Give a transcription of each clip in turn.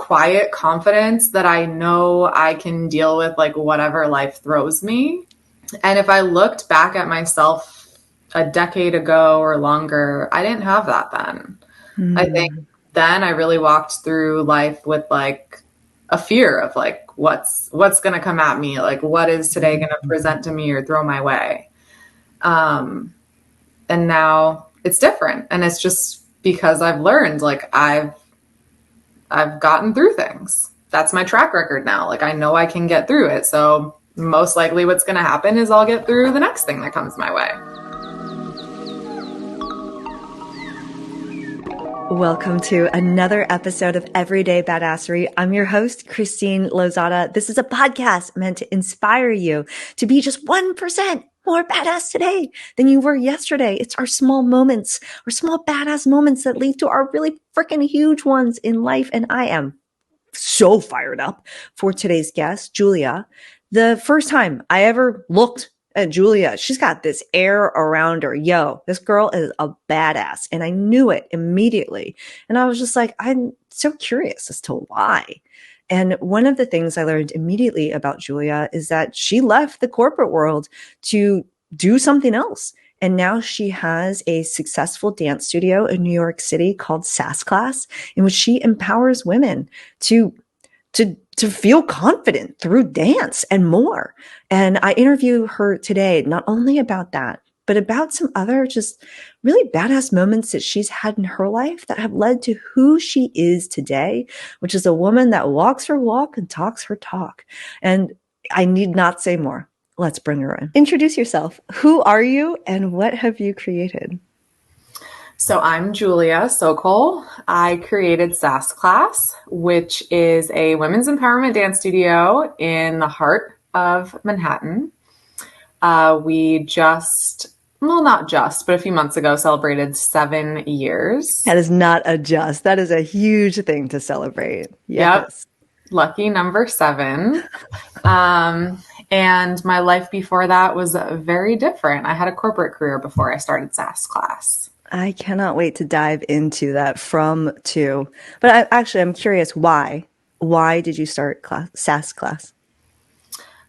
quiet confidence that I know I can deal with like whatever life throws me. And if I looked back at myself a decade ago or longer, I didn't have that then. I think then I really walked through life with like a fear of like, what's going to come at me? Like, what is today going to present to me or throw my way? And now it's different. And it's just because I've learned, like I've gotten through things. That's my track record now. Like I know I can get through it. So most likely what's going to happen is I'll get through the next thing that comes my way. Welcome to another episode of Everyday Badassery. I'm your host, Christine Lozada. This is a podcast meant to inspire you to be just 1% more badass today than you were yesterday. It's our small moments, our small badass moments that lead to our really freaking huge ones in life. And I am so fired up for today's guest, Julia. The first time I ever looked at Julia, she's got this air around her. Yo, this girl is a badass. And I knew it immediately. And I was just like, I'm so curious as to why. And one of the things I learned immediately about Julia is that she left the corporate world to do something else. And now she has a successful dance studio in New York City called Sass Class, in which she empowers women to feel confident through dance and more. And I interview her today, not only about that, but about some other just really badass moments that she's had in her life that have led to who she is today, which is a woman that walks her walk and talks her talk. And I need not say more. Let's bring her in. Introduce yourself. Who are you and what have you created? So I'm Julia Sokol. I created Sass Class, which is a women's empowerment dance studio in the heart of Manhattan. We not just, but a few months ago celebrated 7 years. That is not a just. That is a huge thing to celebrate. Yes. Yep. Lucky number 7. And my life before that was very different. I had a corporate career before I started Sass Class. I cannot wait to dive into that from to. But I'm curious, why? Why did you start Sass Class?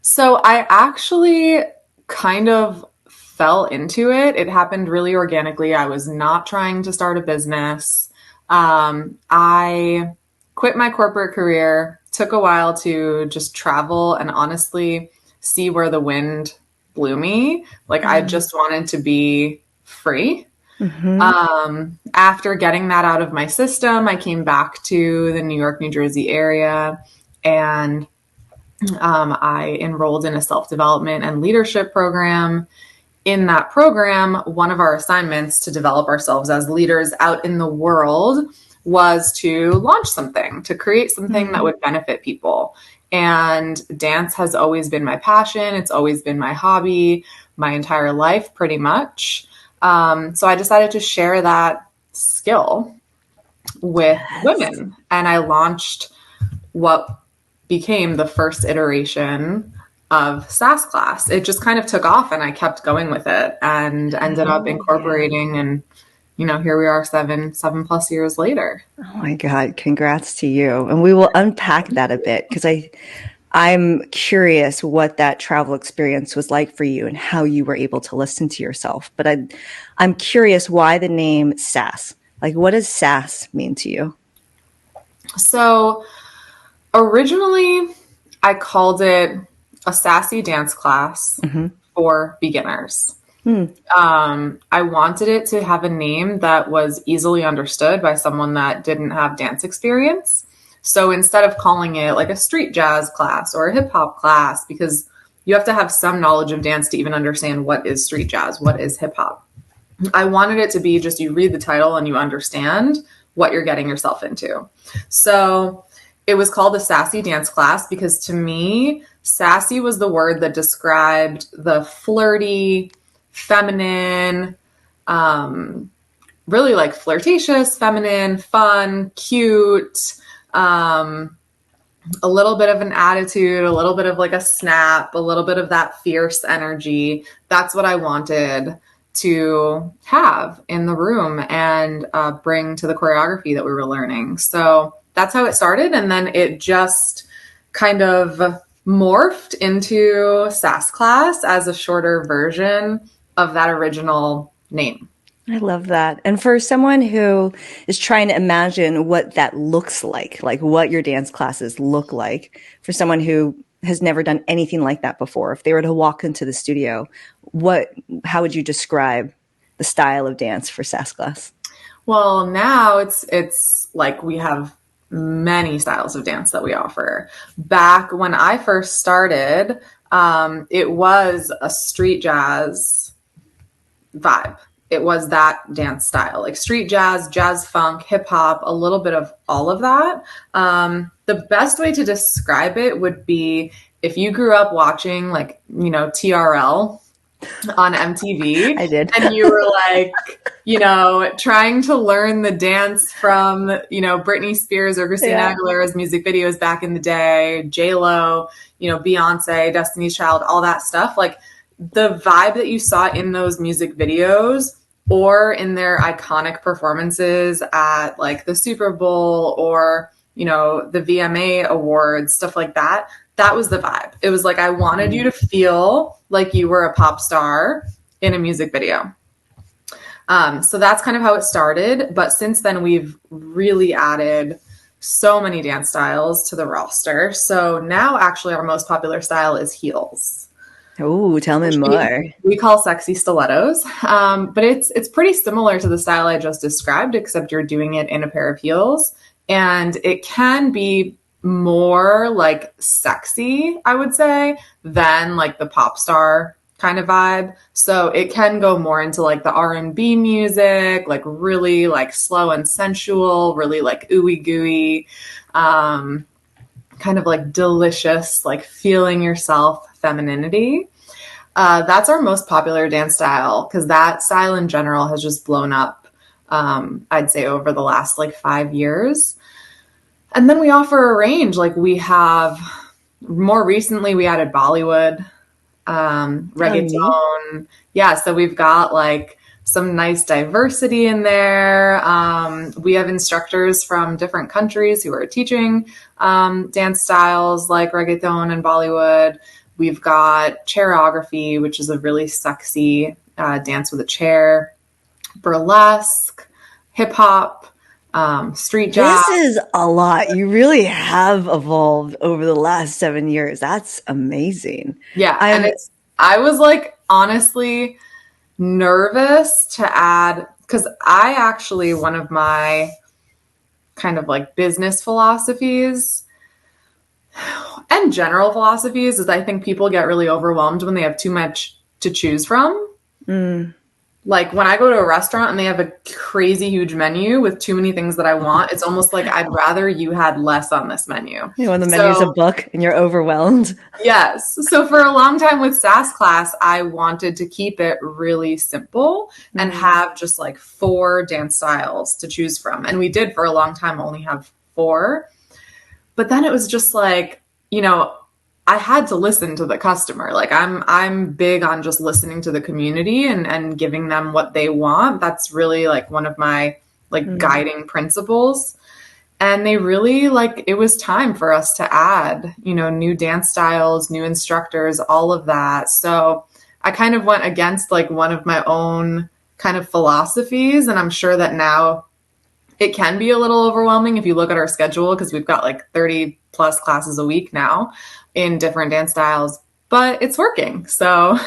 So I actually kind of fell into it. It happened really organically. I was not trying to start a business. I quit my corporate career, took a while to just travel and honestly see where the wind blew me. Like I just wanted to be free. After getting that out of my system, I came back to the New York, New Jersey area, and I enrolled in a self-development and leadership program. In that program, one of our assignments to develop ourselves as leaders out in the world was to launch something, to create something that would benefit people. And dance has always been my passion. It's always been my hobby, my entire life, pretty much. So I decided to share that skill with women, and I launched what became the first iteration of Sass Class. It just kind of took off and I kept going with it and ended up incorporating and, here we are 7+ years later. Oh my God. Congrats to you. And we will unpack that a bit because I'm curious what that travel experience was like for you and how you were able to listen to yourself. But I'm curious why the name Sass. Like, what does Sass mean to you? So originally I called it a sassy dance class for beginners. I wanted it to have a name that was easily understood by someone that didn't have dance experience. So instead of calling it like a street jazz class or a hip hop class, because you have to have some knowledge of dance to even understand what is street jazz, what is hip hop. I wanted it to be just you read the title and you understand what you're getting yourself into. So it was called the Sassy Dance Class because to me, sassy was the word that described the flirty, feminine, really like flirtatious, feminine, fun, cute, a little bit of an attitude, a little bit of like a snap, a little bit of that fierce energy. That's what I wanted to have in the room and bring to the choreography that we were learning. So that's how it started. And then it just kind of morphed into Sass Class as a shorter version of that original name. I love that. And for someone who is trying to imagine what that looks like what your dance classes look like, for someone who has never done anything like that before, if they were to walk into the studio, how would you describe the style of dance for Sass Class? Well, now it's like we have many styles of dance that we offer. Back when I first started, it was a street jazz vibe. It was that dance style, like street jazz, jazz funk, hip hop, a little bit of all of that. The best way to describe it would be if you grew up watching like, TRL on MTV. I did. And you were like, trying to learn the dance from, Britney Spears or Christina Aguilera's music videos back in the day, J-Lo, Beyonce, Destiny's Child, all that stuff. Like the vibe that you saw in those music videos or in their iconic performances at like the Super Bowl or, the VMA awards, stuff like that. That was the vibe. It was like, I wanted you to feel like you were a pop star in a music video. So that's kind of how it started. But since then, we've really added so many dance styles to the roster. So now actually our most popular style is heels. Oh, tell me more. We call sexy stilettos. But it's pretty similar to the style I just described, except you're doing it in a pair of heels. And it can be more like sexy, I would say, than like the pop star kind of vibe. So it can go more into like the R&B music, like really like slow and sensual, really like ooey gooey, kind of like delicious, like feeling yourself femininity. That's our most popular dance style because that style in general has just blown up, I'd say over the last like 5 years. And then we offer a range. Like we have, more recently, we added Bollywood, reggaeton. Yeah, so we've got like some nice diversity in there. We have instructors from different countries who are teaching dance styles like reggaeton and Bollywood. We've got chairography, which is a really sexy dance with a chair, burlesque, hip hop, street jazz. This is a lot. You really have evolved over the last 7 years. That's amazing. Yeah. I was like, honestly nervous to add, because I actually, one of my kind of like business philosophies and general philosophies is I think people get really overwhelmed when they have too much to choose from. Like when I go to a restaurant and they have a crazy huge menu with too many things that I want, it's almost like I'd rather you had less on this menu. When the menu's a book and you're overwhelmed. Yes. So for a long time with Sass Class, I wanted to keep it really simple and have just like 4 dance styles to choose from. And we did for a long time only have 4. But then it was just like, I had to listen to the customer. Like I'm big on just listening to the community and giving them what they want. That's really like one of my like guiding principles. And they really like, it was time for us to add, new dance styles, new instructors, all of that. So I kind of went against like one of my own kind of philosophies. And I'm sure that now it can be a little overwhelming if you look at our schedule, because we've got like 30 plus classes a week now in different dance styles, but it's working. So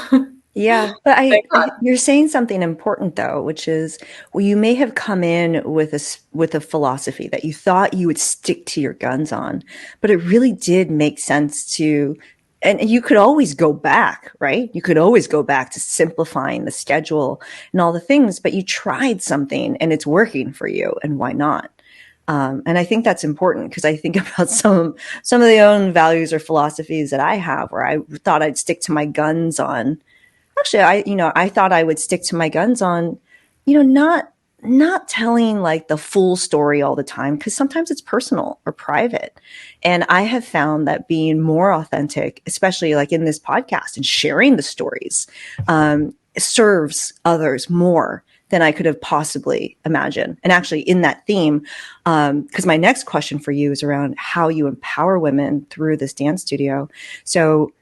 yeah, but you're saying something important though, which is, well, you may have come in with a philosophy that you thought you would stick to your guns on, but it really did make sense to, and you could always go back, right? You could always go back to simplifying the schedule and all the things, but you tried something and it's working for you, and why not? And I think that's important because I think about some of the own values or philosophies that I have where I thought I'd stick to my guns on. Actually, I thought I would stick to my guns on, not telling like the full story all the time, because sometimes it's personal or private. And I have found that being more authentic, especially like in this podcast and sharing the stories, serves others more than I could have possibly imagined. And actually in that theme, because my next question for you is around how you empower women through this dance studio. So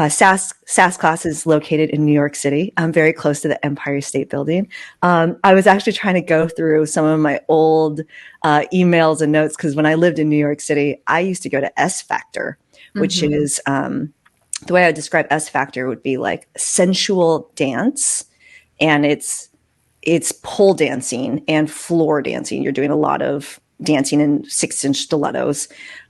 Sass Class is located in New York City. I'm very close to the Empire State Building. I was actually trying to go through some of my old emails and notes, because when I lived in New York City, I used to go to S Factor, which is the way I would describe S Factor would be like sensual dance, and it's pole dancing and floor dancing. You're doing a lot of dancing in 6-inch stilettos.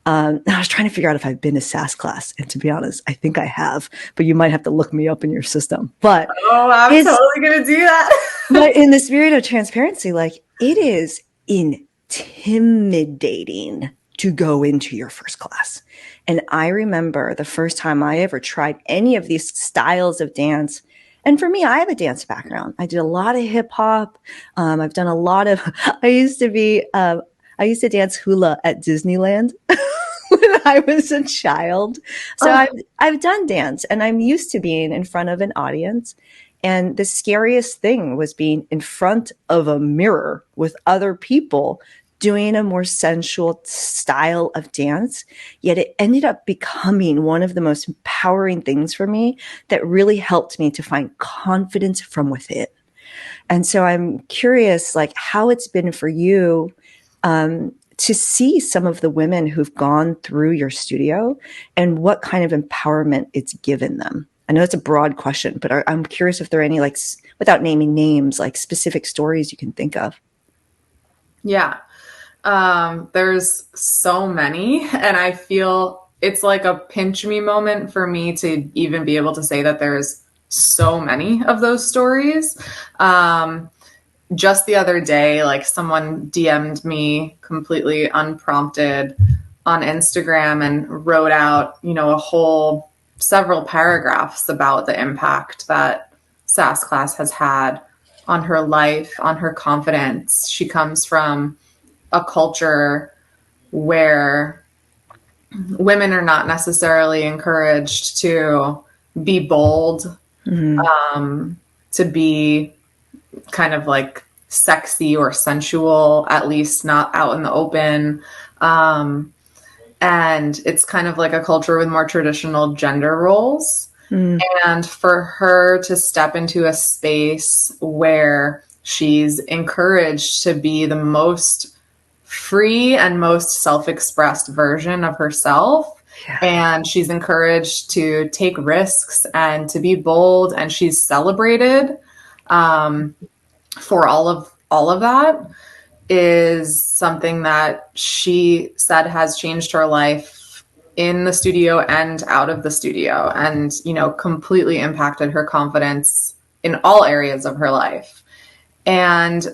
I was trying to figure out if I've been to Sass Class, and to be honest, I think I have, but you might have to look me up in your system. But I'm totally gonna do that. But in the spirit of transparency, like, it is intimidating to go into your first class. And I remember the first time I ever tried any of these styles of dance. And for me, I have a dance background. I did a lot of hip hop. I've done a lot of, I used to dance hula at Disneyland when I was a child. So I've done dance, and I'm used to being in front of an audience. And the scariest thing was being in front of a mirror with other people doing a more sensual style of dance. Yet it ended up becoming one of the most empowering things for me that really helped me to find confidence from within. And so I'm curious, like, how it's been for you to see some of the women who've gone through your studio and what kind of empowerment it's given them. I know it's a broad question, but I'm curious if there are any, like, without naming names, like specific stories you can think of. Yeah. There's so many, and I feel it's like a pinch me moment for me to even be able to say that there's so many of those stories. Just the other day, like, someone DM'd me completely unprompted on Instagram and wrote out, several paragraphs about the impact that Sass Class has had on her life, on her confidence. She comes from a culture where women are not necessarily encouraged to be bold, to be kind of like sexy or sensual, at least not out in the open. And it's kind of like a culture with more traditional gender roles. And for her to step into a space where she's encouraged to be the most free and most self-expressed version of herself. Yeah. And she's encouraged to take risks and to be bold, and she's celebrated for all of that, is something that she said has changed her life in the studio and out of the studio, and, completely impacted her confidence in all areas of her life. And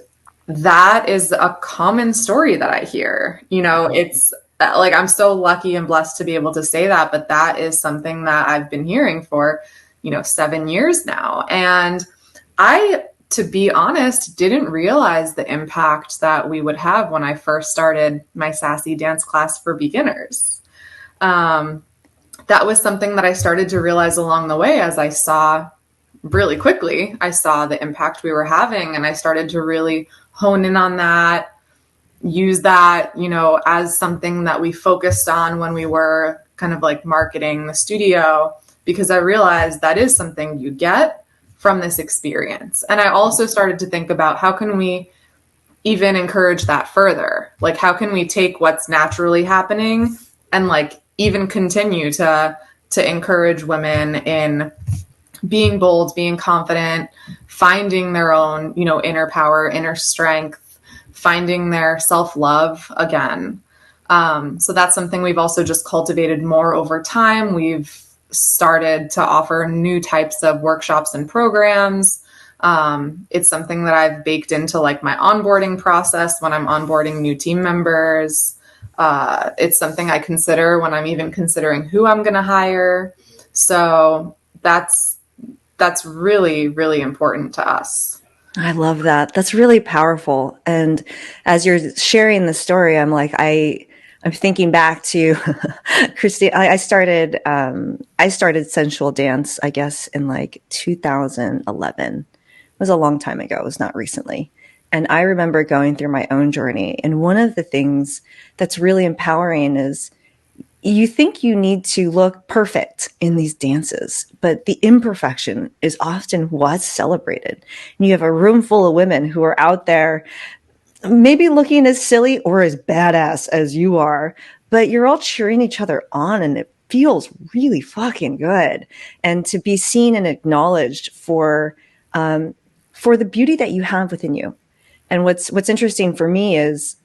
that is a common story that I hear. It's like, I'm so lucky and blessed to be able to say that, but that is something that I've been hearing for, 7 years now. And I, to be honest, didn't realize the impact that we would have when I first started my Sassy dance class for beginners. That was something that I started to realize along the way as I saw really quickly, I saw the impact we were having, and I started to really hone in on that, use that, as something that we focused on when we were kind of like marketing the studio, because I realized that is something you get from this experience. And I also started to think about, how can we even encourage that further? Like, how can we take what's naturally happening and, like, even continue to encourage women in being bold, being confident, finding their own, inner power, inner strength, finding their self-love again. So that's something we've also just cultivated more over time. We've started to offer new types of workshops and programs. It's something that I've baked into, like, my onboarding process when I'm onboarding new team members. It's something I consider when I'm even considering who I'm going to hire. So that's really, really important to us. I love that. That's really powerful. And as you're sharing the story, I'm like, I'm thinking back to Christine. I started sensual dance, I guess, in like 2011. It was a long time ago. It was not recently. And I remember going through my own journey. And one of the things that's really empowering is you think you need to look perfect in these dances, but the imperfection is often what's celebrated. And you have a room full of women who are out there maybe looking as silly or as badass as you are, but you're all cheering each other on, and it feels really fucking good. And to be seen and acknowledged for the beauty that you have within you. And what's interesting for me is,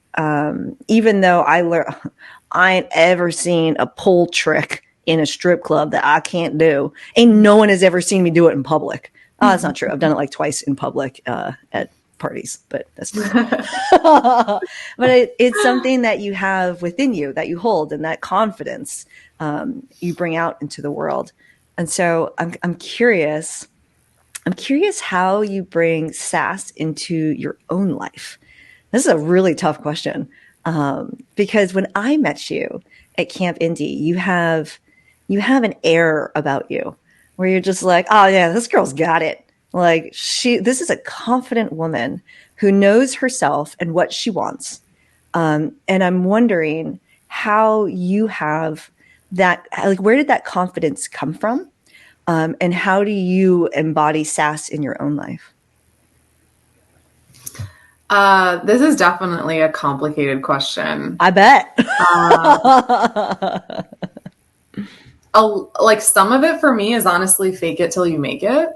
even though I ain't ever seen a pole trick in a strip club that I can't do. Ain't no one has ever seen me do it in public. Oh, that's not true. I've done it like twice in public at parties, but that's but it's something that you have within you, that you hold, and that confidence you bring out into the world. And so I'm curious how you bring sass into your own life. This is a really tough question, because when I met you at Camp Indie, you have an air about you where you're just like, oh yeah, this girl's got it. Like this is a confident woman who knows herself and what she wants. And I'm wondering how you have that, like, where did that confidence come from? And how do you embody sass in your own life? This is definitely a complicated question. I bet. Like, some of it for me is honestly fake it till you make it.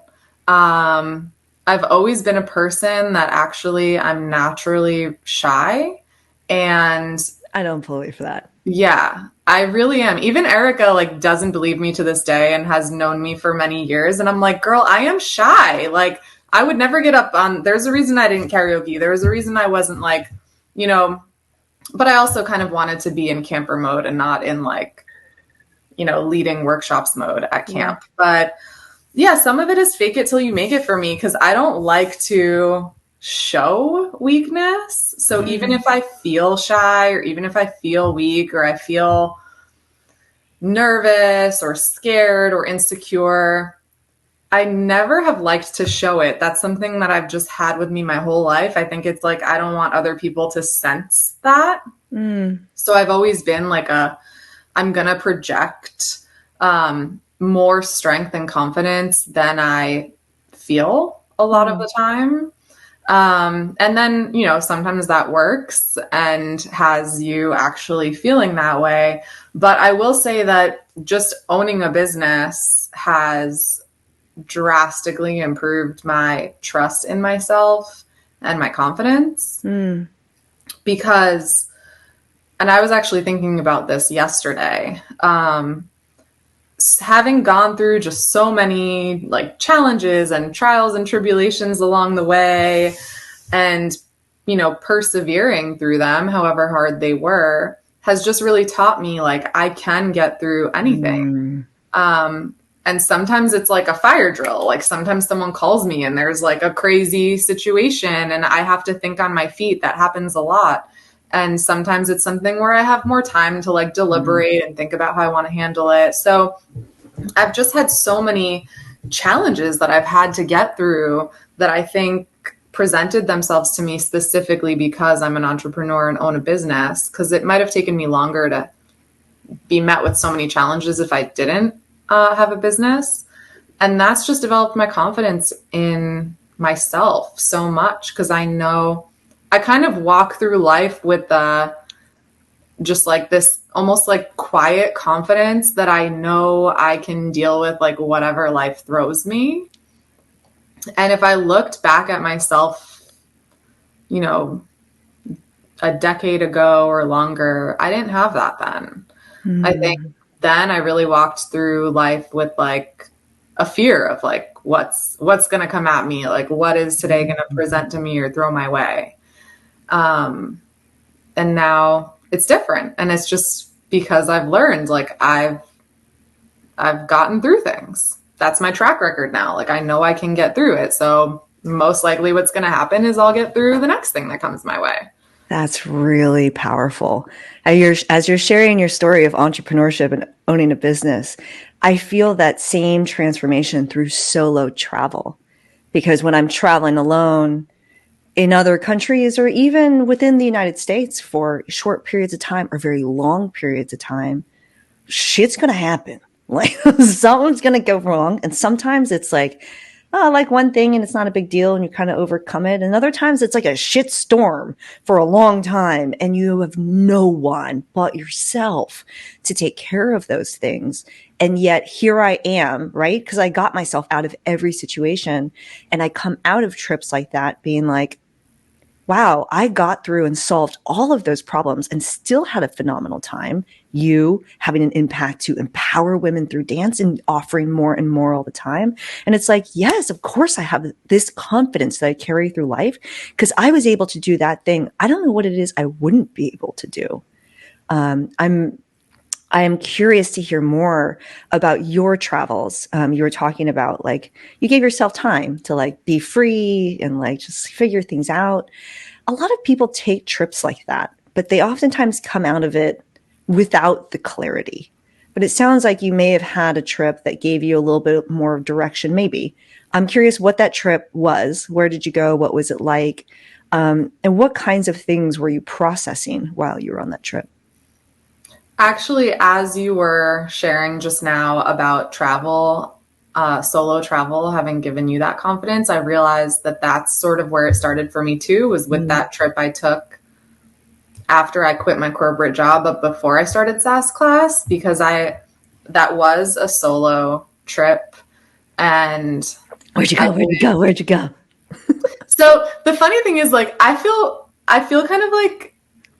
I've always been a person that actually I'm naturally shy, and I don't believe that. Yeah, I really am. Even Erica like doesn't believe me to this day and has known me for many years. And I'm like, girl, I am shy. Like, I would never get up on, there's a reason I didn't karaoke. There was a reason I wasn't like, but I also kind of wanted to be in camper mode and not in like, leading workshops mode at camp. Yeah. But yeah, some of it is fake it till you make it for me, because I don't like to show weakness. So even if I feel shy, or even if I feel weak, or I feel nervous or scared or insecure, I never have liked to show it. That's something that I've just had with me my whole life. I think it's like, I don't want other people to sense that. So I've always been like I'm going to project more strength and confidence than I feel a lot of the time. And then, sometimes that works and has you actually feeling that way. But I will say that just owning a business has drastically improved my trust in myself and my confidence. Because, and I was actually thinking about this yesterday, having gone through just so many like challenges and trials and tribulations along the way, and, persevering through them, however hard they were, has just really taught me like I can get through anything. And sometimes it's like a fire drill. Like sometimes someone calls me and there's like a crazy situation and I have to think on my feet. That happens a lot. And sometimes it's something where I have more time to like deliberate and think about how I want to handle it. So I've just had so many challenges that I've had to get through that I think presented themselves to me specifically because I'm an entrepreneur and own a business, because it might have taken me longer to be met with so many challenges if I didn't have a business. And that's just developed my confidence in myself so much, because I know I kind of walk through life with just like this almost like quiet confidence that I know I can deal with like whatever life throws me. And if I looked back at myself, a decade ago or longer, I didn't have that then. I think then I really walked through life with like a fear of like, what's going to come at me? Like, what is today going to present to me or throw my way? And now it's different. And it's just because I've learned, like I've gotten through things. That's my track record now. Like I know I can get through it. So most likely what's going to happen is I'll get through the next thing that comes my way. That's really powerful. As you're sharing your story of entrepreneurship and owning a business, I feel that same transformation through solo travel. Because when I'm traveling alone, in other countries or even within the United States for short periods of time or very long periods of time, shit's going to happen. Like something's going to go wrong. And sometimes it's like, oh, like one thing and it's not a big deal and you kind of overcome it. And other times it's like a shit storm for a long time and you have no one but yourself to take care of those things. And yet here I am, right? Because I got myself out of every situation and I come out of trips like that being like, wow, I got through and solved all of those problems and still had a phenomenal time. You having an impact to empower women through dance and offering more and more all the time. And it's like, yes, of course I have this confidence that I carry through life because I was able to do that thing. I don't know what it is I wouldn't be able to do. I am curious to hear more about your travels. You were talking about like you gave yourself time to like be free and like just figure things out. A lot of people take trips like that, but they oftentimes come out of it without the clarity. But it sounds like you may have had a trip that gave you a little bit more direction, maybe. I'm curious what that trip was. Where did you go? What was it like? And what kinds of things were you processing while you were on that trip? Actually, as you were sharing just now about travel, solo travel, having given you that confidence, I realized that that's sort of where it started for me too, was with that trip I took after I quit my corporate job, but before I started Sass Class, because that was a solo trip. And where'd you go? Where'd you go? Where'd you go? So the funny thing is like, I feel kind of like,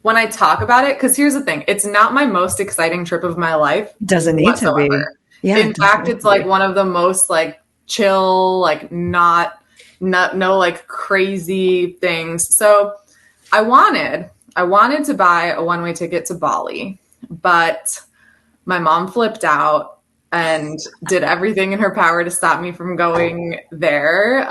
when I talk about it, because here's the thing, it's not my most exciting trip of my life. Doesn't need to be. Yeah, in fact, it's like one of the most like chill, like not no like crazy things. So I wanted to buy a one-way ticket to Bali, but my mom flipped out and did everything in her power to stop me from going there.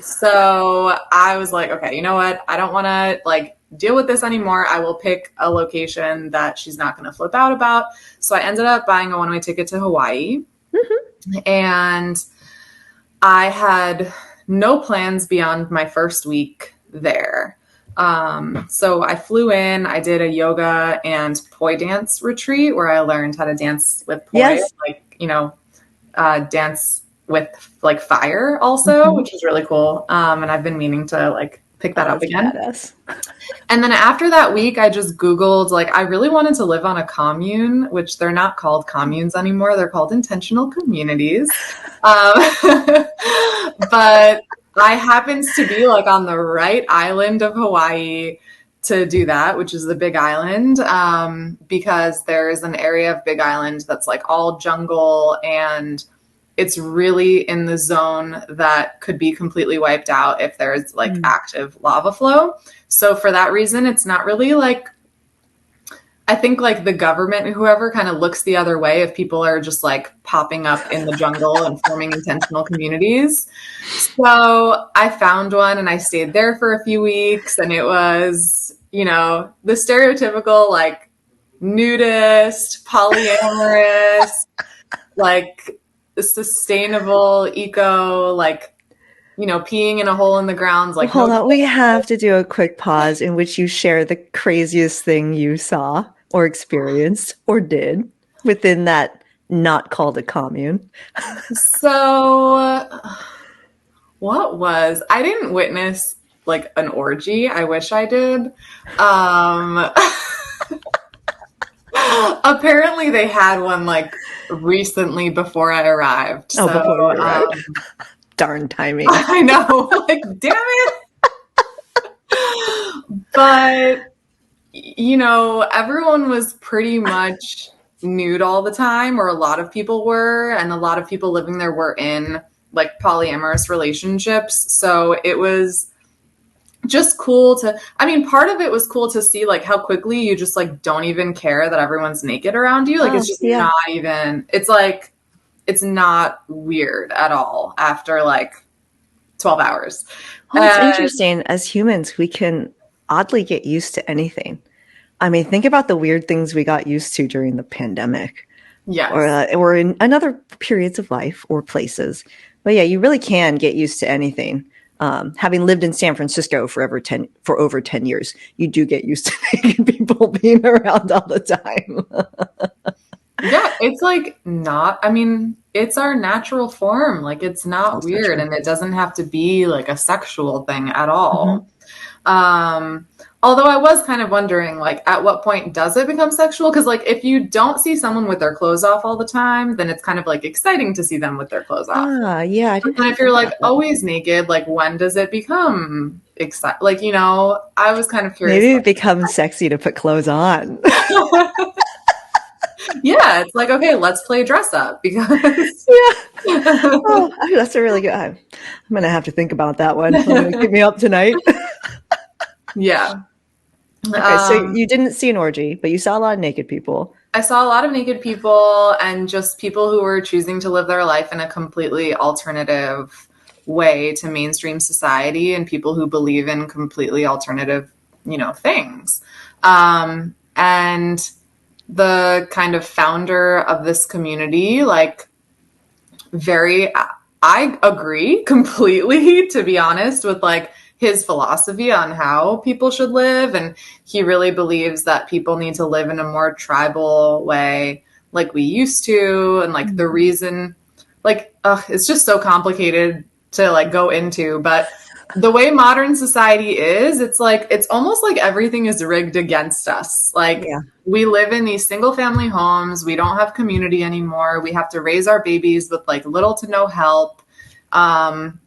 So I was like, okay, you know what? I don't want to like deal with this anymore. I will pick a location that she's not going to flip out about. So I ended up buying a one-way ticket to Hawaii. And I had no plans beyond my first week there. So I flew in, I did a yoga and poi dance retreat where I learned how to dance with poi, like, you know, dance with like fire also, which is really cool. And I've been meaning to like pick that up again. Badass. And then after that week, I just Googled, like, I really wanted to live on a commune, which they're not called communes anymore. They're called intentional communities. But I happens to be like on the right island of Hawaii to do that, which is the Big Island, because there's an area of Big Island that's like all jungle and it's really in the zone that could be completely wiped out if there's like active lava flow. So for that reason, it's not really like, I think like the government, whoever kind of looks the other way if people are just like popping up in the jungle and forming intentional communities. So I found one and I stayed there for a few weeks and it was, you know, the stereotypical like nudist, polyamorous, like sustainable eco, like, you know, peeing in a hole in the ground. Like, hold on, we have to do a quick pause in which you share the craziest thing you saw or experienced or did within that not called a commune. So I didn't witness like an orgy. I wish I did. Apparently they had one like recently before I arrived. Oh, so, before you arrived. Darn timing. I know. Like, damn it. But, you know, everyone was pretty much nude all the time, or a lot of people were, and a lot of people living there were in like polyamorous relationships. So it was just cool to, I mean, part of it was cool to see like how quickly you just like don't even care that everyone's naked around you. Like, it's just not even, it's like, it's not weird at all after like 12 hours. Well, it's interesting. As humans, we can oddly get used to anything. I mean, think about the weird things we got used to during the pandemic. Yes. Or in other periods of life or places. But yeah, you really can get used to anything. Having lived in San Francisco for over 10 years, you do get used to naked people being around all the time. Yeah, it's like not, I mean, it's our natural form. Like it's It's not also weird true. and it doesn't have to be like a sexual thing at Hmm. all. Um, Although I was kind of wondering, like, at what point does it become sexual? Because, like, if you don't see someone with their clothes off all the time, then it's kind of like exciting to see them with their clothes off. Yeah, I But didn't then even if you're think like about that. always naked, like, when does it become exciting? Like, I was kind of curious. Maybe it becomes sexy to put clothes on. Yeah, it's like, okay, let's play dress up because. Yeah. Oh, that's a really good. I'm going to have to think about that one. I'm going to keep me up tonight. Yeah. Okay, so Um, you didn't see an orgy, but you saw a lot of naked people. I saw a lot of naked people and just people who were choosing to live their life in a completely alternative way to mainstream society and people who believe in completely alternative, things. And the kind of founder of this community, like, very, I agree completely, to be honest, with like his philosophy on how people should live. And he really believes that people need to live in a more tribal way, like we used to. And like the reason, like, it's just so complicated to like go into, but the way modern society is, it's like, it's almost like everything is rigged against us. Like, Yeah. we live in these single family homes. We don't have community anymore. We have to raise our babies with like little to no help. Um,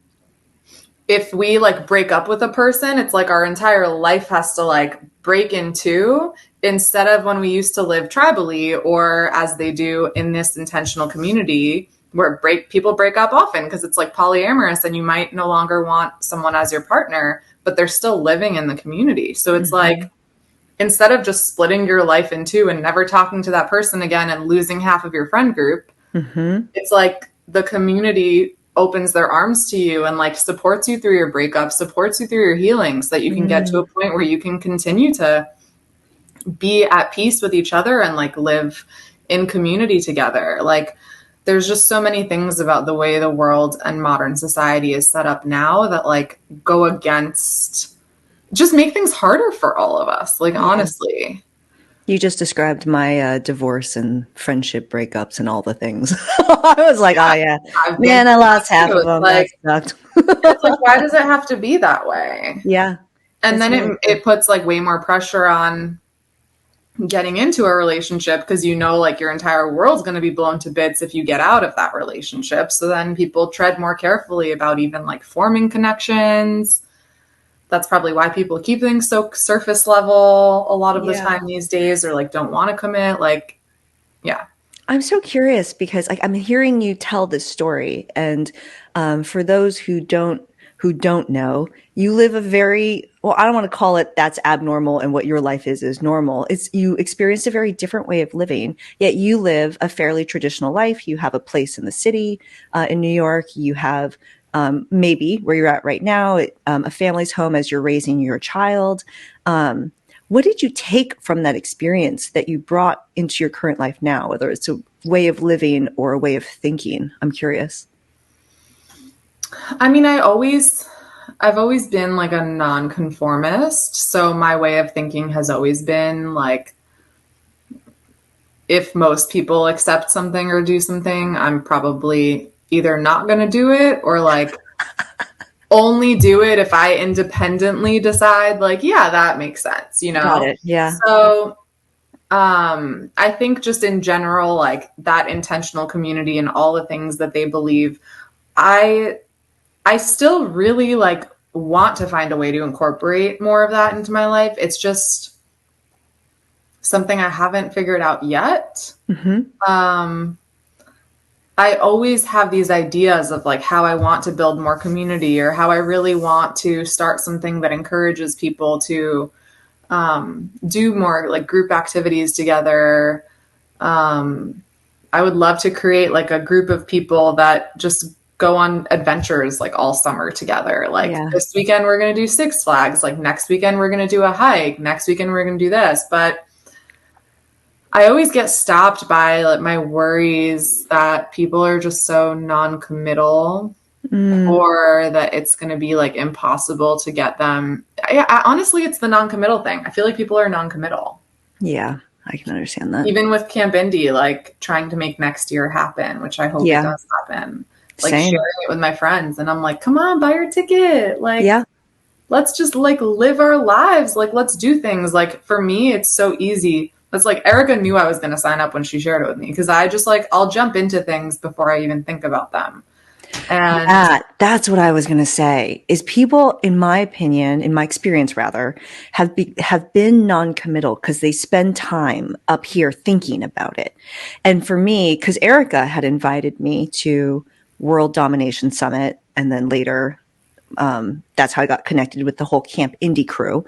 if we like break up with a person, it's like our entire life has to like break in two instead of when we used to live tribally or as they do in this intentional community where people break up often because it's like polyamorous and you might no longer want someone as your partner, but they're still living in the community. So it's Hmm. like instead of just splitting your life in two and never talking to that person again and losing half of your friend group, Hmm. it's like the community opens their arms to you and like supports you through your breakup, supports you through your healing so that you can get to a Mm. point where you can continue to be at peace with each other and like live in community together. Like there's just so many things about the way the world and modern society is set up now that like go against just make things harder for all of us. Like Yeah. honestly. You just described my divorce and friendship breakups and all the things. I was like, oh, yeah, I've been man, I through that lost half too. of It's them. That like sucked. it's like why does it have to be that way? Yeah, And it's then really true. it puts like way more pressure on getting into a relationship because like your entire world's going to be blown to bits if you get out of that relationship. So then people tread more carefully about even like forming connections. That's probably why people keep things so surface level a lot of the Yeah. time these days or like don't want to commit. Like, yeah. I'm so curious because like I'm hearing you tell this story, and for those who don't know, you live a very well. I don't want to call it that's abnormal, and what your life is normal. It's you experienced a very different way of living. Yet you live a fairly traditional life. You have a place in the city in New York. You have maybe where you're at right now, a family's home as you're raising your child. Um, what did you take from that experience that you brought into your current life now, whether it's a way of living or a way of thinking? I'm curious. I mean, I've always been like a nonconformist. So my way of thinking has always been like, if most people accept something or do something, I'm probably either not going to do it or like only do it if I independently decide, like, yeah, that makes sense, you Got know? it. Yeah. So, I think just in general, like that intentional community and all the things that they believe, I, I still really like want to find a way to incorporate more of that into my life. It's just something I haven't figured out yet. Hmm. Um, I always have these ideas of like how I want to build more community or how I really want to start something that encourages people to do more like group activities together. Um, I would love to create like a group of people that just go on adventures like all summer together. Like Yeah. this weekend we're going to do Six Flags. Like next weekend we're going to do a hike. Next weekend we're going to do this. But I always get stopped by like my worries that people are just so non-committal or that it's going to be like impossible to get them. Honestly, it's the non-committal thing. I feel like people are non-committal. Yeah, I can understand that. Even with Camp Indie, like trying to make next year happen, which I hope it does happen. Like Same. sharing it with my friends, and I'm like, come on, buy your ticket. Like, Yeah. let's just like live our lives. Like, let's do things. Like, for me, it's so easy. It's like Erica knew I was going to sign up when she shared it with me, because I just like, I'll jump into things before I even think about them. And yeah, that's what I was going to say is people, in my opinion, in my experience rather, have been non-committal because they spend time up here thinking about it. And for me, because Erica had invited me to World Domination Summit and then later that's how I got connected with the whole Camp Indie crew.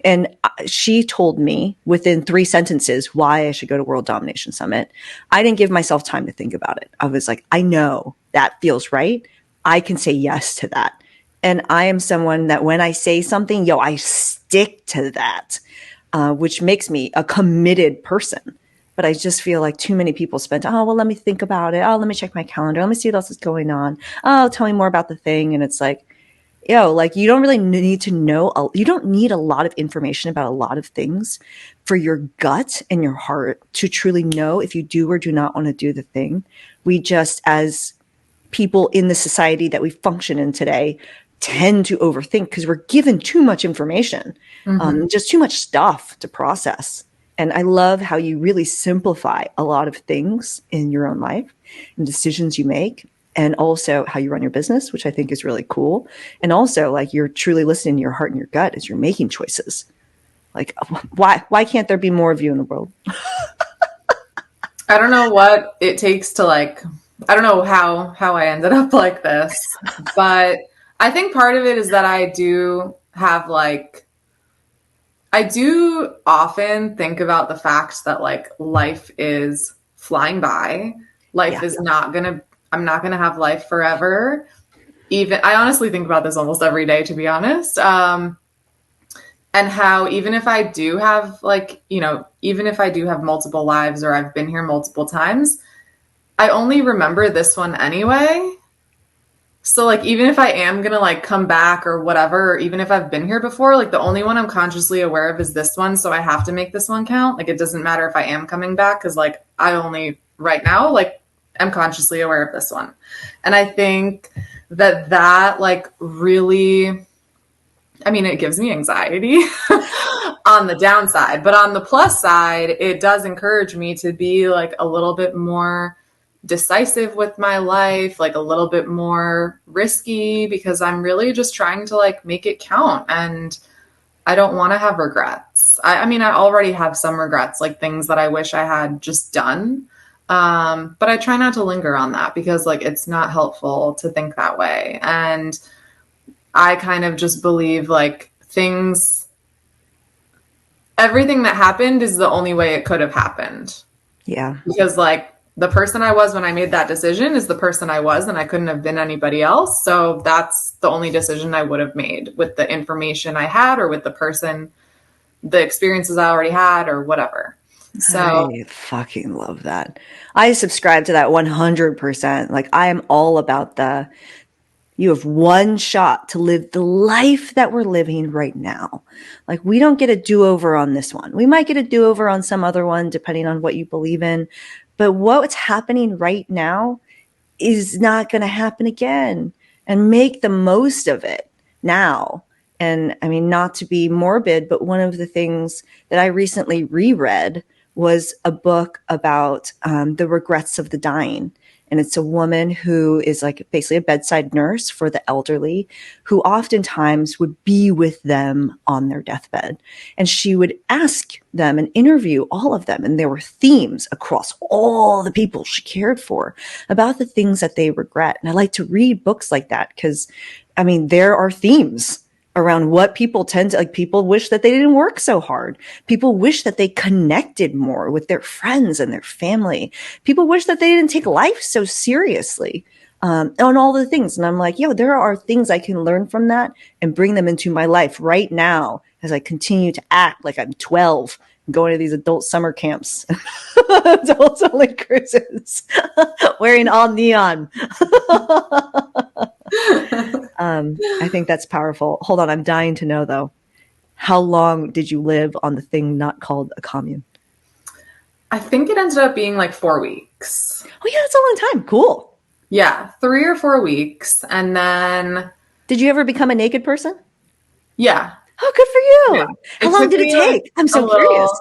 And she told me within 3 sentences why I should go to World Domination Summit. I didn't give myself time to think about it. I was like, I know that feels right. I can say yes to that. And I am someone that when I say something, I stick to that, which makes me a committed person. But I just feel like too many people spend, let me think about it. Oh, let me check my calendar. Let me see what else is going on. Oh, tell me more about the thing. And it's like, like you don't really need to know. You don't need a lot of information about a lot of things for your gut and your heart to truly know if you do or do not want to do the thing. We just, as people in the society that we function in today, tend to overthink because we're given too much information, just too much stuff to process. And I love how you really simplify a lot of things in your own life and decisions you make. And also how you run your business, which I think is really cool. And also like you're truly listening to your heart and your gut as you're making choices. Like why can't there be more of you in the world? I don't know what it takes to like, I don't know how I ended up like this, but I think part of it is that I do often think about the fact that like life is flying by. Life is I'm not going to have life forever. I honestly think about this almost every day, to be honest. And how even if I do have even if I do have multiple lives or I've been here multiple times, I only remember this one anyway. So like, even if I am going to like come back or whatever, or even if I've been here before, like the only one I'm consciously aware of is this one. So I have to make this one count. Like, it doesn't matter if I am coming back, because like I only right now, like, I'm consciously aware of this one. And I think that like really, I mean, it gives me anxiety on the downside, but on the plus side, it does encourage me to be like a little bit more decisive with my life, like a little bit more risky, because I'm really just trying to like make it count. And I don't want to have regrets. I mean, I already have some regrets, like things that I wish I had just done. But I try not to linger on that, because like it's not helpful to think that way. And I kind of just believe like everything that happened is the only way it could have happened. Yeah. Because like the person I was when I made that decision is the person I was, and I couldn't have been anybody else. So that's the only decision I would have made with the information I had, or with the experiences I already had, or whatever. So I fucking love that. I subscribe to that 100%. Like I am all about you have one shot to live the life that we're living right now. Like we don't get a do-over on this one. We might get a do-over on some other one, depending on what you believe in. But what's happening right now is not going to happen again, and make the most of it now. And I mean, not to be morbid, but one of the things that I recently reread was a book about the regrets of the dying. And it's a woman who is like basically a bedside nurse for the elderly, who oftentimes would be with them on their deathbed. And she would ask them and interview all of them. And there were themes across all the people she cared for about the things that they regret. And I like to read books like that because, I mean, there are themes around what people tend to like. People wish that they didn't work so hard. People wish that they connected more with their friends and their family. People wish that they didn't take life so seriously, on all the things. And I'm like, there are things I can learn from that and bring them into my life right now as I continue to act like I'm 12 and going to these adult summer camps, adult only cruises, wearing all neon. I think that's powerful. Hold on. I'm dying to know though. How long did you live on the thing not called a commune? I think it ended up being like 4 weeks. Oh yeah, that's a long time. Cool. Yeah, 3 or 4 weeks. And then, Did you ever become a naked person? yeah, Oh, good for yeah. you. How It long took did it me like take? I'm a so curious. little,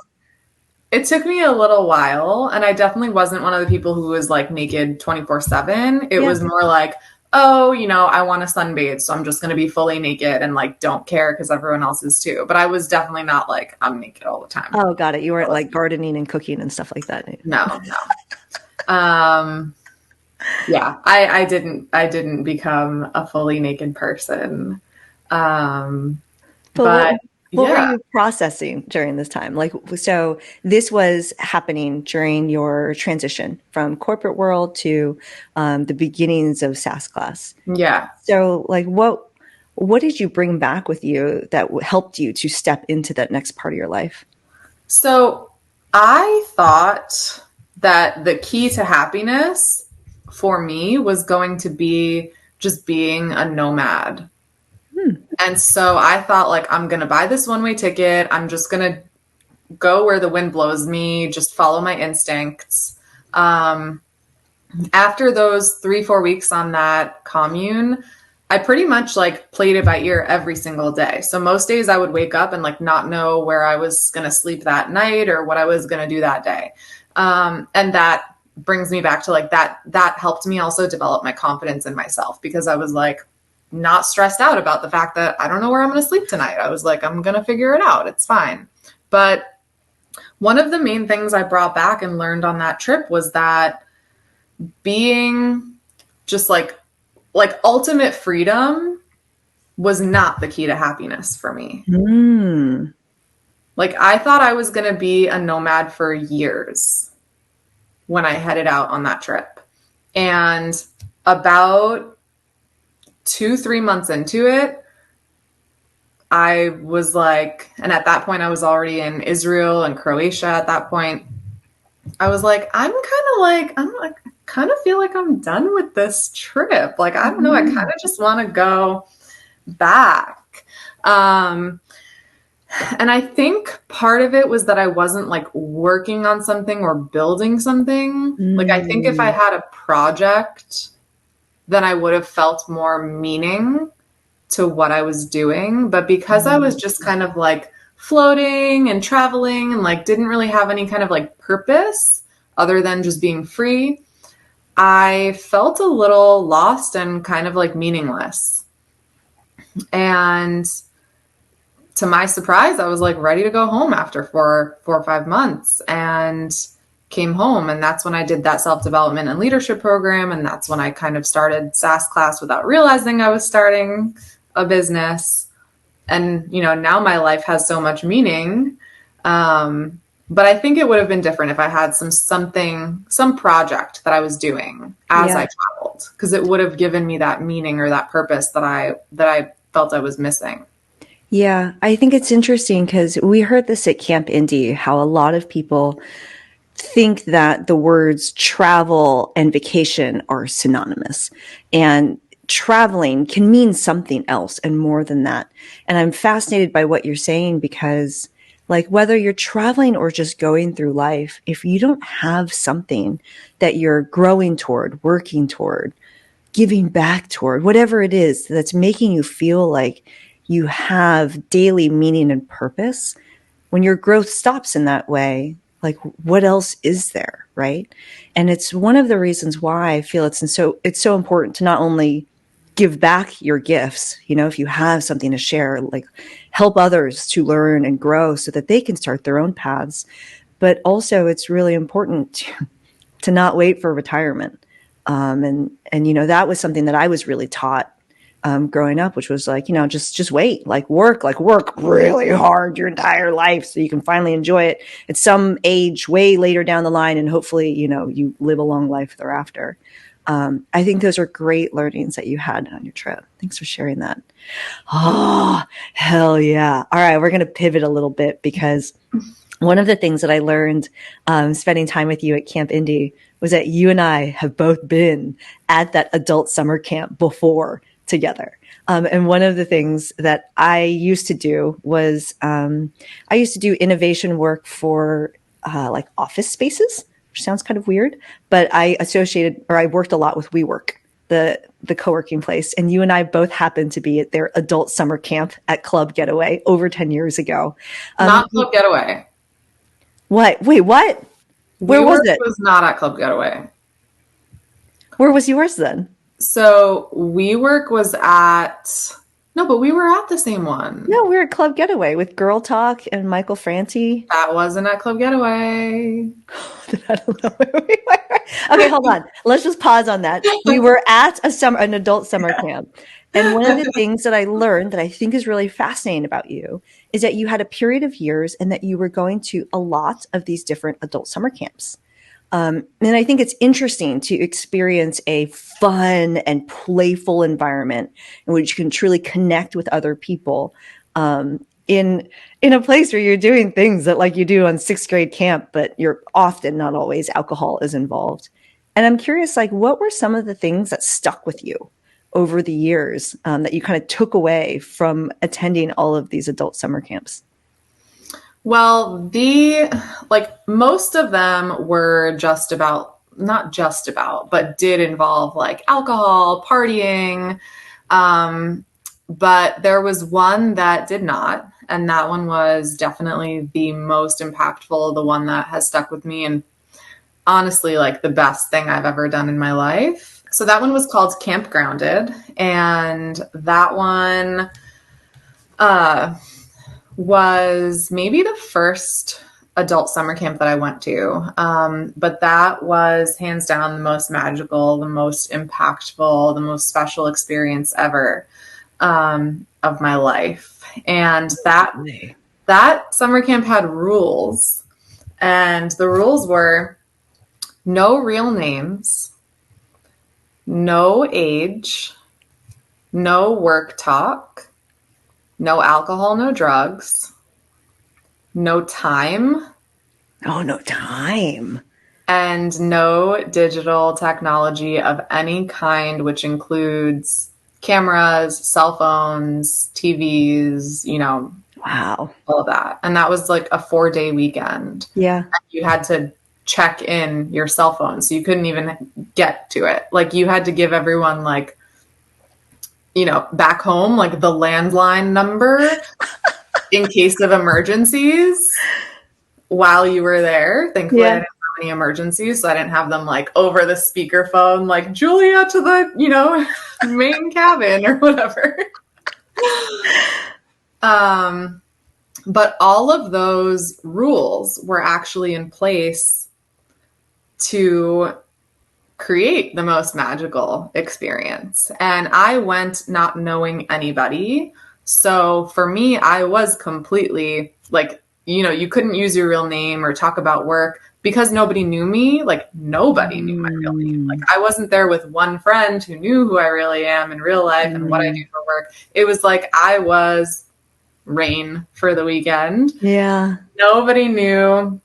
it took me a little while. And I definitely wasn't one of the people who was like naked 24/7. It Yeah. was more like, oh, I want to sunbathe. So I'm just going to be fully naked and like don't care because everyone else is too. But I was definitely not like, I'm naked all the time. Oh, got it. You weren't like gardening and cooking and stuff like that. No, no. Yeah, I didn't become a fully naked person. Um, But but what were yeah, you processing during this time? Like, so this was happening during your transition from corporate world to the beginnings of Sass Class. yeah. So, like, what did you bring back with you that helped you to step into that next part of your life? So I thought that the key to happiness for me was going to be just being a nomad. Hmm. And so I thought like I'm going to buy this one-way ticket. I'm just going to go where the wind blows me, just follow my instincts. Um, After those 3, 4 weeks on that commune, I pretty much like played it by ear every single day. So most days I would wake up and like not know where I was going to sleep that night or what I was going to do that day. And that brings me back to like that helped me also develop my confidence in myself because I was like not stressed out about the fact that I don't know where I'm going to sleep tonight. I was like, I'm going to figure it out. It's fine. But one of the main things I brought back and learned on that trip was that being just like ultimate freedom was not the key to happiness for me. Mm. Like I thought I was going to be a nomad for years when I headed out on that trip. And about 2, 3 months into it, I was like, and at that point I was already in Israel and Croatia at that point. I was like, I'm like, I kind of feel like I'm done with this trip. Like, I don't know. I kind Mm. of just want to go back. Um, and I think part of it was that I wasn't like working on something or building something. Like, I think if I Mm. had a project, then I would have felt more meaning to what I was doing. But because I was Mm. just kind of like floating and traveling and like didn't really have any kind of like purpose other than just being free, I felt a little lost and kind of like meaningless. And to my surprise, I was like ready to go home after 4 or 5 months and came home. And that's when I did that self development and leadership program. And that's when I kind of started Sass Class without realizing I was starting a business. And, now my life has so much meaning. But I think it would have been different if I had some project that I was doing as Yeah. I traveled, because it would have given me that meaning or that purpose that I felt I was missing. Yeah. I think it's interesting because we heard this at Camp Indie, how a lot of people think that the words travel and vacation are synonymous. And traveling can mean something else and more than that. And I'm fascinated by what you're saying because, like, whether you're traveling or just going through life, if you don't have something that you're growing toward, working toward, giving back toward, whatever it is that's making you feel like you have daily meaning and purpose, when your growth stops in that way, like what else is there, right? And it's one of the reasons why I feel it's so important to not only give back your gifts, if you have something to share, like help others to learn and grow so that they can start their own paths, but also it's really important to not wait for retirement. And that was something that I was really taught growing up, which was like, just wait, like work really hard your entire life so you can finally enjoy it at some age way later down the line. And hopefully, you live a long life thereafter. I think those are great learnings that you had on your trip. Thanks for sharing that. Oh, hell yeah. All right. We're going to pivot a little bit because one of the things that I learned spending time with you at Camp Indie was that you and I have both been at that adult summer camp before together. And one of the things that I used to do was I used to do innovation work for like office spaces, which sounds kind of weird, but I worked a lot with WeWork, the co-working place. And you and I both happened to be at their adult summer camp at Club Getaway over 10 years ago. Not Club Getaway. What? Wait, what? Where was it? Was not at Club Getaway. Where was yours then? So WeWork was at... No, but we were at the same one. No, we were at Club Getaway with Girl Talk and Michael Franti. That wasn't at Club Getaway. I don't know where we were. Okay, hold on. Let's just pause on that. We were at an adult summer camp. And one of the things that I learned that I think is really fascinating about you is that you had a period of years and that you were going to a lot of these different adult summer camps. And I think it's interesting to experience a fun and playful environment in which you can truly connect with other people in a place where you're doing things that like you do on sixth grade camp, but you're often, not always, alcohol is involved. And I'm curious, like, what were some of the things that stuck with you over the years that you kind of took away from attending all of these adult summer camps? Well, most of them were not just about, but did involve like alcohol, partying. But there was one that did not. And that one was definitely the most impactful, the one that has stuck with me. And honestly, like the best thing I've ever done in my life. So that one was called Camp Grounded. And that one, was maybe the first adult summer camp that I went to. But that was hands down the most magical, the most impactful, the most special experience ever of my life. And that summer camp had rules. And the rules were no real names, no age, no work talk, no alcohol, no drugs, no time. Oh, no time. And no digital technology of any kind, which includes cameras, cell phones, TVs, Wow. all of that. And that was like a 4-day weekend. Yeah. You had to check in your cell phone, so you couldn't even get to it. Like you had to give everyone like, back home, like the landline number in case of emergencies while you were there. Thankfully, I didn't have any emergencies, so I didn't have them like over the speakerphone, like Julia to the, main cabin or whatever. But all of those rules were actually in place to create the most magical experience. And I went not knowing anybody. So for me, I was completely like, you couldn't use your real name or talk about work because nobody knew me. Like nobody knew my real name. Like I wasn't there with one friend who knew who I really am in real life and what I do for work. It was like I was Rain for the weekend. Yeah. Nobody knew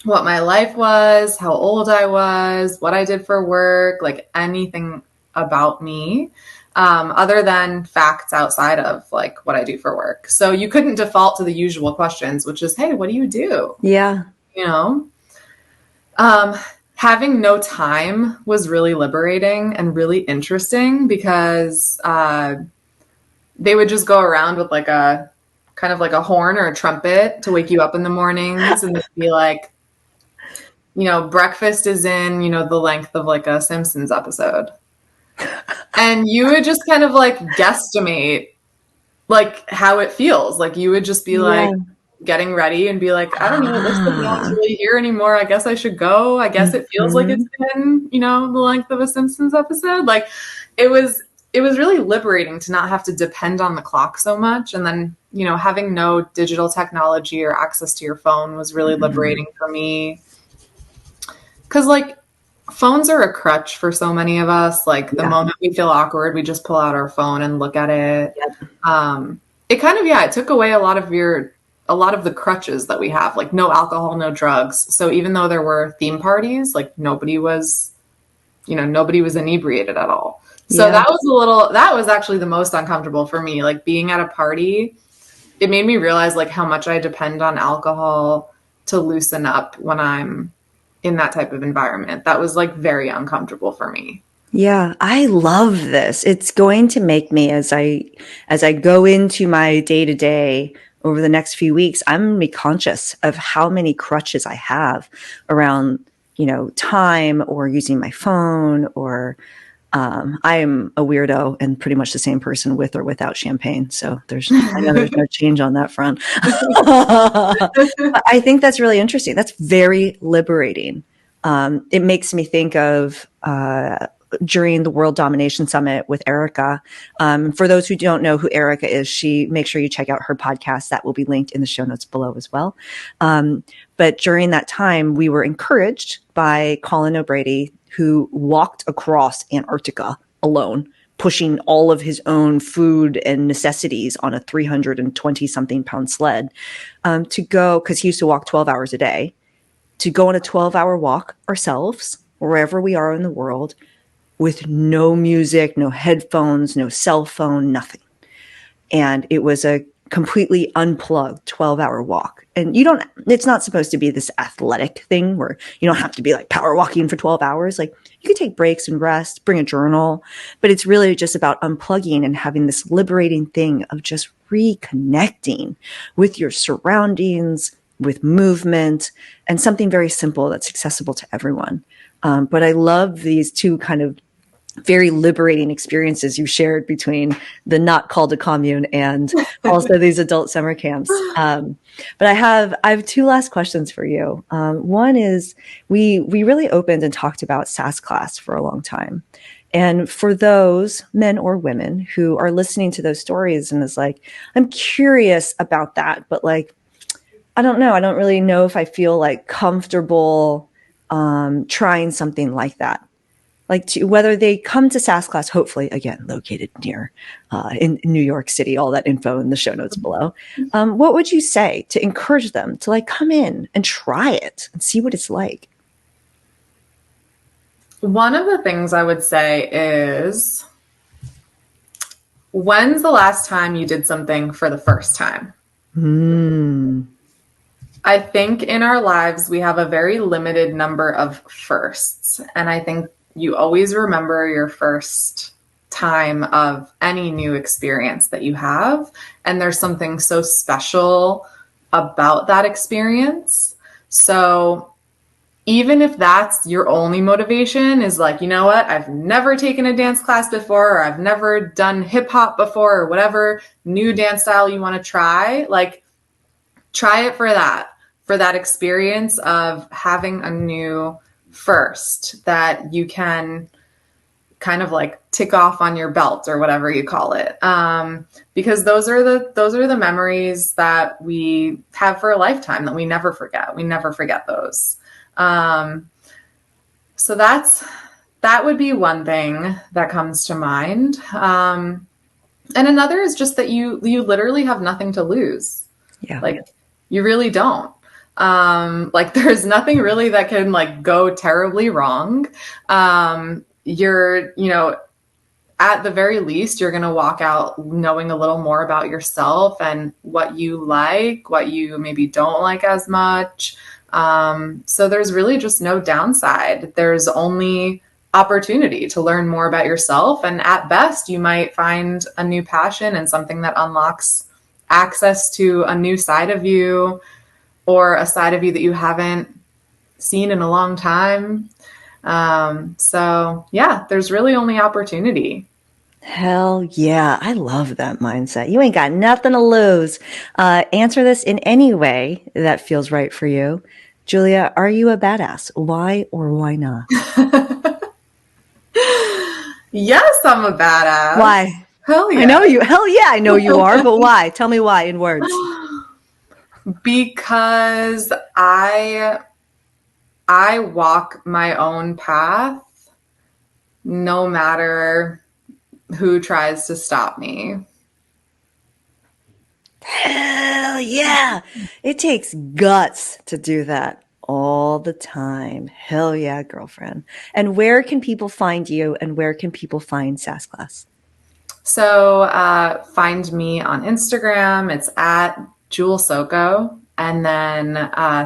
what my life was, how old I was, what I did for work, like anything about me, other than facts outside of like what I do for work. So you couldn't default to the usual questions, which is, hey, what do you do? Yeah. Having no time was really liberating and really interesting because they would just go around with like a kind of like a horn or a trumpet to wake you up in the mornings and be like, breakfast is in, the length of like a Simpsons episode. And you would just kind of like guesstimate like how it feels. Like you would just be like getting ready and be like, I don't know, this is not really here anymore. I guess I should go. I guess it feels like it's been, the length of a Simpsons episode. Like it was really liberating to not have to depend on the clock so much. And then, having no digital technology or access to your phone was really liberating for me. Because, like, phones are a crutch for so many of us. Like, the moment we feel awkward, we just pull out our phone and look at it. Yep. It kind of, it took away a lot of the crutches that we have. Like, no alcohol, no drugs. So even though there were theme parties, like, nobody was nobody was inebriated at all. So Yeah. that was actually the most uncomfortable for me. Like being at a party, it made me realize like how much I depend on alcohol to loosen up when I'm in that type of environment. That was like very uncomfortable for me. Yeah, I love this. It's going to make me as I go into my day to day over the next few weeks, I'm going to be conscious of how many crutches I have around, time or using my phone or I am a weirdo and pretty much the same person with or without champagne. So I know there's no change on that front. But I think that's really interesting. That's very liberating. It makes me think of during the World Domination Summit with Erica. For those who don't know who Erica is, make sure you check out her podcast. That will be linked in the show notes below as well. But during that time, we were encouraged by Colin O'Brady, who walked across Antarctica alone, pushing all of his own food and necessities on a 320 something pound sled, to go, because he used to walk 12 hours a day, to go on a 12-hour walk ourselves, wherever we are in the world, with no music, no headphones, no cell phone, nothing. And it was a completely unplugged 12-hour walk. And it's not supposed to be this athletic thing where you don't have to be like power walking for 12 hours. Like you can take breaks and rest, bring a journal, but it's really just about unplugging and having this liberating thing of just reconnecting with your surroundings, with movement, and something very simple that's accessible to everyone. But I love these two kind of very liberating experiences you shared between the not called a commune and also these adult summer camps. But I have two last questions for you. One is we really opened and talked about Sass Class for a long time. And for those men or women who are listening to those stories and is like, I'm curious about that, but like, I don't know. I don't really know if I feel like comfortable trying something like that. Like whether they come to Sass Class, hopefully, again, located near in New York City, all that info in the show notes below. What would you say to encourage them to like come in and try it and see what it's like? One of the things I would say is, when's the last time you did something for the first time? I think in our lives, we have a very limited number of firsts. And I think you always remember your first time of any new experience that you have. And there's something so special about that experience. So even if that's your only motivation is like, you know what, I've never taken a dance class before, or I've never done hip hop before, or whatever new dance style you want to try, like try it for that experience of having a new first that you can kind of like tick off on your belt or whatever you call it. Because those are the memories that we have for a lifetime that we never forget. We never forget those. So that would be one thing that comes to mind. And another is just that you literally have nothing to lose. Yeah. Like you really don't. Like there's nothing really that can like go terribly wrong. You're, at the very least, you're going to walk out knowing a little more about yourself and what you like, what you maybe don't like as much. So there's really just no downside. There's only opportunity to learn more about yourself. And at best, you might find a new passion and something that unlocks access to a new side of you, or a side of you that you haven't seen in a long time. So yeah, there's really only opportunity. Hell yeah. I love that mindset. You ain't got nothing to lose. Answer this in any way that feels right for you. Julia, are you a badass? Why or why not? Yes, I'm a badass. Why? Hell yeah. I know you. Hell yeah, I know you are, but why? Tell me why in words. Because I walk my own path no matter who tries to stop me. Hell yeah. It takes guts to do that. all the time. Hell yeah, girlfriend. And where can people find you and where can people find Sass Class? So find me on Instagram. It's at Jewel Soko. And then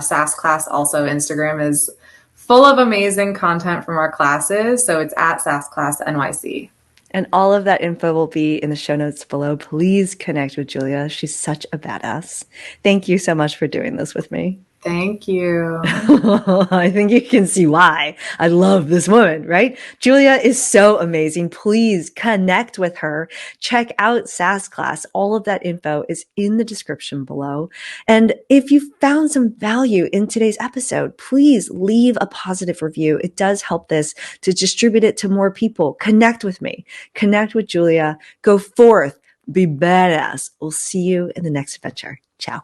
Sass Class also Instagram is full of amazing content from our classes. So it's at Sass Class NYC. And all of that info will be in the show notes below. Please connect with Julia. She's such a badass. Thank you so much for doing this with me. Thank you. I think you can see why I love this woman, right? Julia is so amazing. Please connect with her. Check out Sass Class. All of that info is in the description below. And if you found some value in today's episode, please leave a positive review. It does help this to distribute it to more people. Connect with me. Connect with Julia. Go forth. Be badass. We'll see you in the next adventure. Ciao.